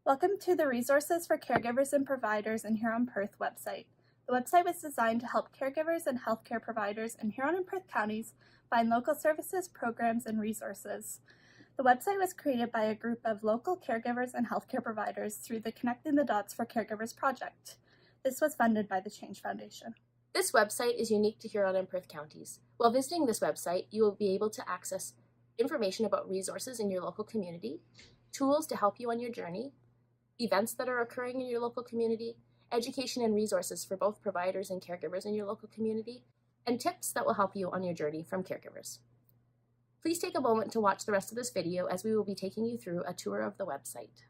Welcome to the Resources for Caregivers and Providers in Huron-Perth website. The website was designed to help caregivers and healthcare providers in Huron and Perth counties find local services, programs, and resources. The website was created by a group of local caregivers and healthcare providers through the Connecting the Dots for Caregivers project. This was funded by the Change Foundation. This website is unique to Huron and Perth counties. While visiting this website, you will be able to access information about resources in your local community, tools to help you on your journey, events that are occurring in your local community, education and resources for both providers and caregivers in your local community, and tips that will help you on your journey from caregivers. Please take a moment to watch the rest of this video as we will be taking you through a tour of the website.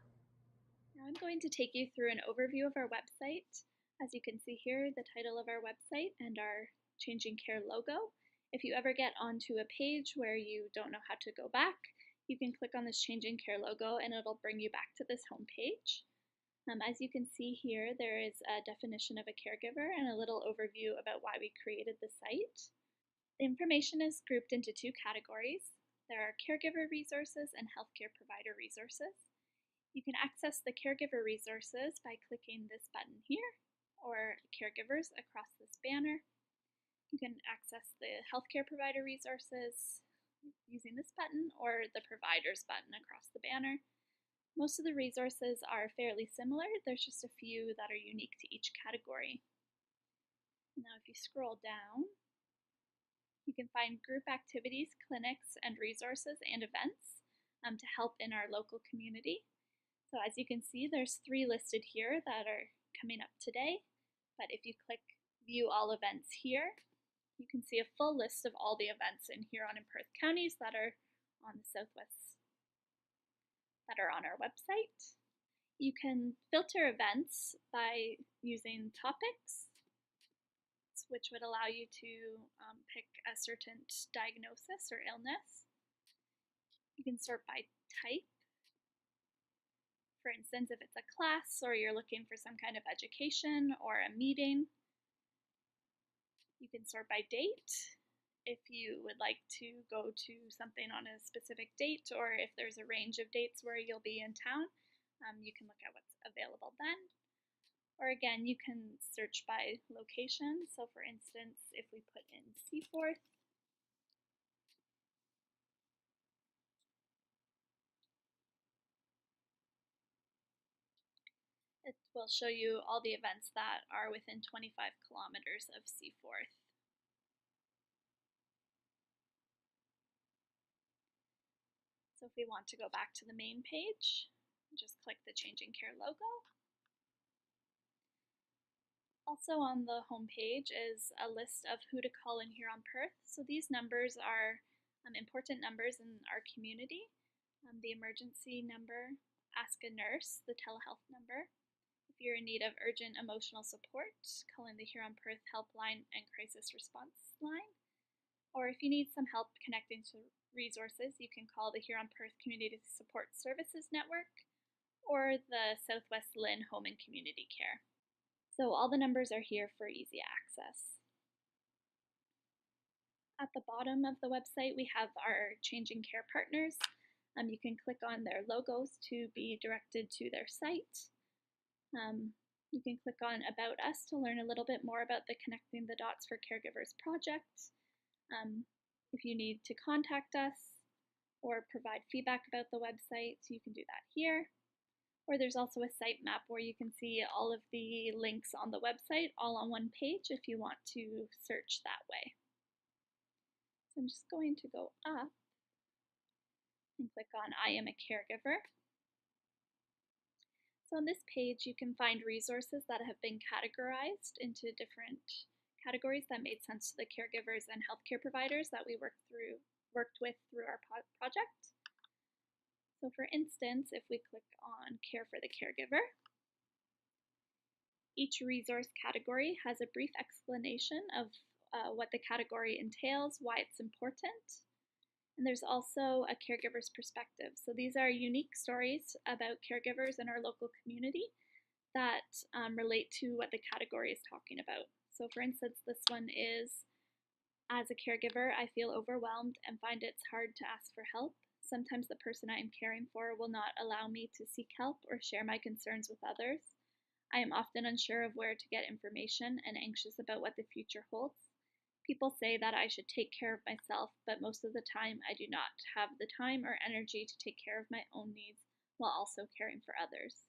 Now I'm going to take you through an overview of our website. As you can see here, the title of our website and our Changing Care logo. If you ever get onto a page where you don't know how to go back, you can click on this Changing Care logo and it'll bring you back to this home page. As you can see here, there is a definition of a caregiver and a little overview about why we created the site. The information is grouped into two categories. There are caregiver resources and healthcare provider resources. You can access the caregiver resources by clicking this button here, or caregivers across this banner. You can access the healthcare provider resources using this button or the providers button across the banner. Most of the resources are fairly similar. There's just a few that are unique to each category. Now if you scroll down, you can find group activities, clinics, and resources and events to help in our local community. So as you can see, there's 3 listed here that are coming up today, but if you click View All Events here, you can see a full list of all the events in Huron and Perth counties that are on the Southwest, that are on our website. You can filter events by using topics, which would allow you to pick a certain diagnosis or illness. You can sort by type. For instance, if it's a class or you're looking for some kind of education or a meeting. You can sort by date if you would like to go to something on a specific date, or if there's a range of dates where you'll be in town, you can look at what's available then. Or again, you can search by location. So for instance, if we put in Seaforth, it will show you all the events that are within 25 kilometers of Seaforth. So if we want to go back to the main page, just click the Changing Care logo. Also on the home page is a list of who to call in Huron-Perth. So these numbers are important numbers in our community. The emergency number, Ask a Nurse, the telehealth number. If you're in need of urgent emotional support, call in the Huron-Perth Helpline and Crisis Response Line. Or if you need some help connecting to resources, you can call the Huron-Perth Community Support Services Network or the Southwest Lynn Home and Community Care. So all the numbers are here for easy access. At the bottom of the website, we have our Changing Care partners. You can click on their logos to be directed to their site. You can click on About Us to learn a little bit more about the Connecting the Dots for Caregivers project. If you need to contact us or provide feedback about the website, you can do that here. Or there's also a site map where you can see all of the links on the website all on one page if you want to search that way. So I'm just going to go up and click on I Am a Caregiver. So on this page you can find resources that have been categorized into different categories that made sense to the caregivers and healthcare providers that we worked with through our project. So for instance, if we click on Care for the Caregiver, each resource category has a brief explanation of what the category entails, why it's important. And there's also a caregiver's perspective. So these are unique stories about caregivers in our local community that relate to what the category is talking about. So for instance, this one is, as a caregiver, I feel overwhelmed and find it's hard to ask for help. sometimes the person I am caring for will not allow me to seek help or share my concerns with others. I am often unsure of where to get information and anxious about what the future holds. People say that I should take care of myself, but most of the time I do not have the time or energy to take care of my own needs while also caring for others.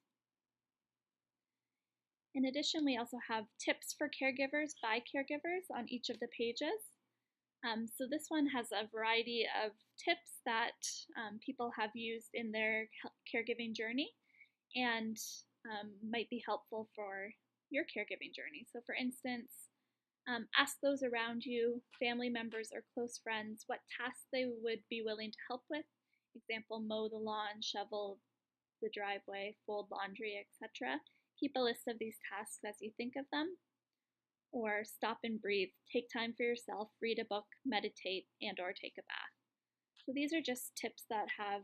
In addition, we also have tips for caregivers by caregivers on each of the pages. So this one has a variety of tips that people have used in their caregiving journey and might be helpful for your caregiving journey. So for instance, ask those around you, family members or close friends, what tasks they would be willing to help with. Example, mow the lawn, shovel the driveway, fold laundry, etc. Keep a list of these tasks as you think of them. Or stop and breathe, take time for yourself, read a book, meditate, and or take a bath. So these are just tips that have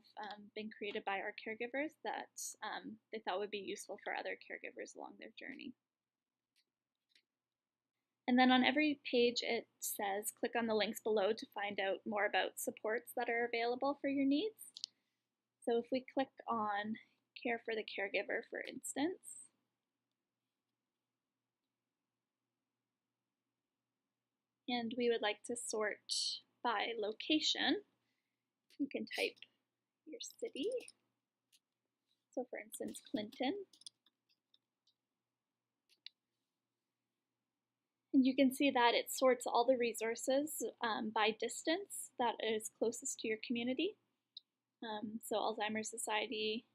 been created by our caregivers that they thought would be useful for other caregivers along their journey. And then on every page it says click on the links below to find out more about supports that are available for your needs. So if we click on Care for the Caregiver, for instance, and we would like to sort by location, you can type your city. So for instance, Clinton. And you can see that it sorts all the resources by distance that is closest to your community. So Alzheimer's Society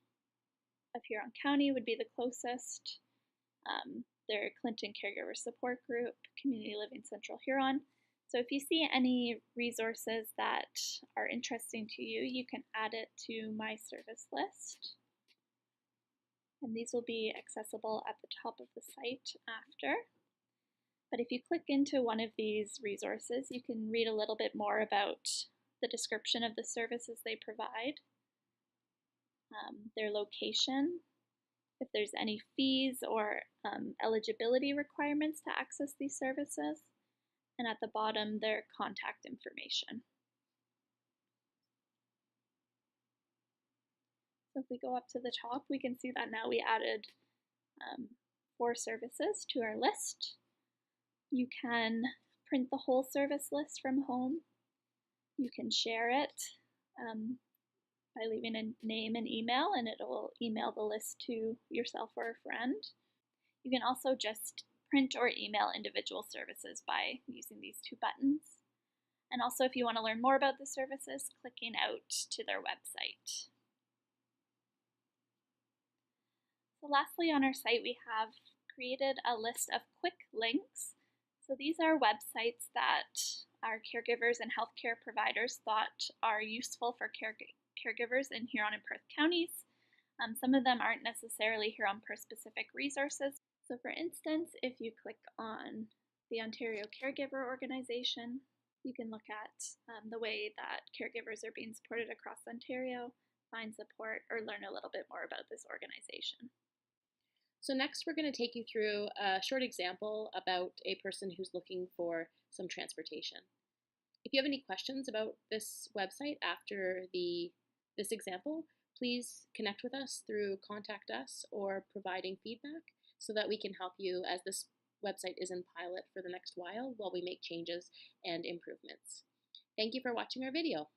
of Huron County would be the closest. Their Clinton Caregiver Support Group, Community Living Central Huron. So if you see any resources that are interesting to you, you can add it to my service list. And these will be accessible at the top of the site after. But if you click into one of these resources, you can read a little bit more about the description of the services they provide, their location, if there's any fees or eligibility requirements to access these services, and at the bottom, their contact information. So if we go up to the top, we can see that now we added 4 services to our list. You can print the whole service list from home. You can share it by leaving a name and email, and it will email the list to yourself or a friend. You can also just print or email individual services by using these 2 buttons. And also, if you want to learn more about the services, clicking out to their website. So lastly, on our site, we have created a list of quick links. So these are websites that our caregivers and healthcare providers thought are useful for caregivers in Huron and Perth counties. Some of them aren't necessarily Huron-Perth specific resources. So for instance, if you click on the Ontario Caregiver Organization, you can look at the way that caregivers are being supported across Ontario, find support, or learn a little bit more about this organization. So next we're going to take you through a short example about a person who's looking for some transportation. If you have any questions about this website after this example, please connect with us through Contact Us or providing feedback so that we can help you as this website is in pilot for the next while we make changes and improvements. Thank you for watching our video.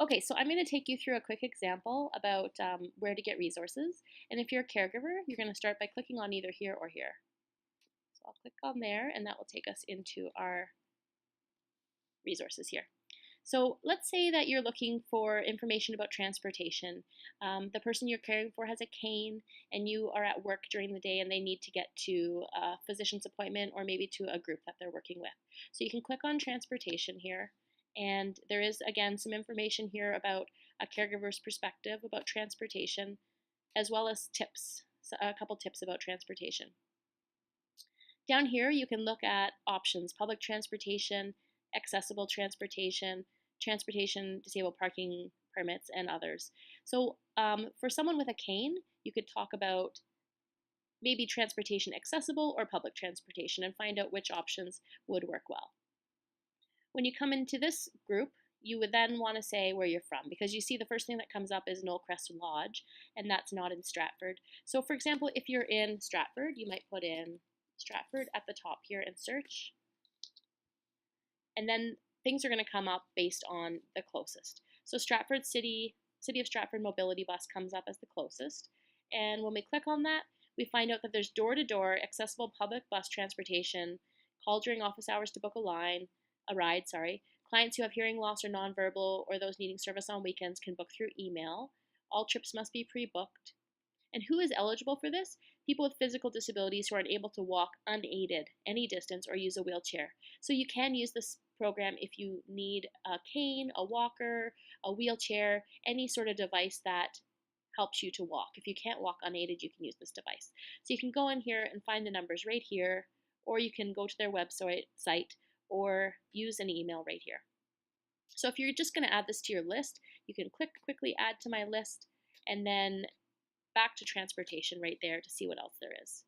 Okay, so I'm going to take you through a quick example about where to get resources. And if you're a caregiver, you're going to start by clicking on either here or here. So I'll click on there, and that will take us into our resources here. So let's say that you're looking for information about transportation. The person you're caring for has a cane, and you are at work during the day and they need to get to a physician's appointment or maybe to a group that they're working with. So you can click on transportation here. And there is, again, some information here about a caregiver's perspective about transportation, as well as tips, so a couple tips about transportation. Down here, you can look at options: public transportation, accessible transportation, transportation, disabled parking permits, and others. So for someone with a cane, you could talk about maybe transportation accessible or public transportation and find out which options would work well. When you come into this group, you would then want to say where you're from, because you see the first thing that comes up is Knollcrest Lodge, and that's not in Stratford. So for example, if you're in Stratford, you might put in Stratford at the top here and search. And then things are going to come up based on the closest. So Stratford City of Stratford Mobility Bus comes up as the closest. And when we click on that, we find out that there's door-to-door accessible public bus transportation, call during office hours to book a ride. Clients who have hearing loss or nonverbal or those needing service on weekends can book through email. All trips must be pre-booked. And who is eligible for this? People with physical disabilities who are unable to walk unaided any distance or use a wheelchair. So you can use this program if you need a cane, a walker, a wheelchair, any sort of device that helps you to walk. If you can't walk unaided, you can use this device. So you can go in here and find the numbers right here, or you can go to their website or use an email right here. So if you're just going to add this to your list, you can click quickly add to my list, and then back to transportation right there to see what else there is.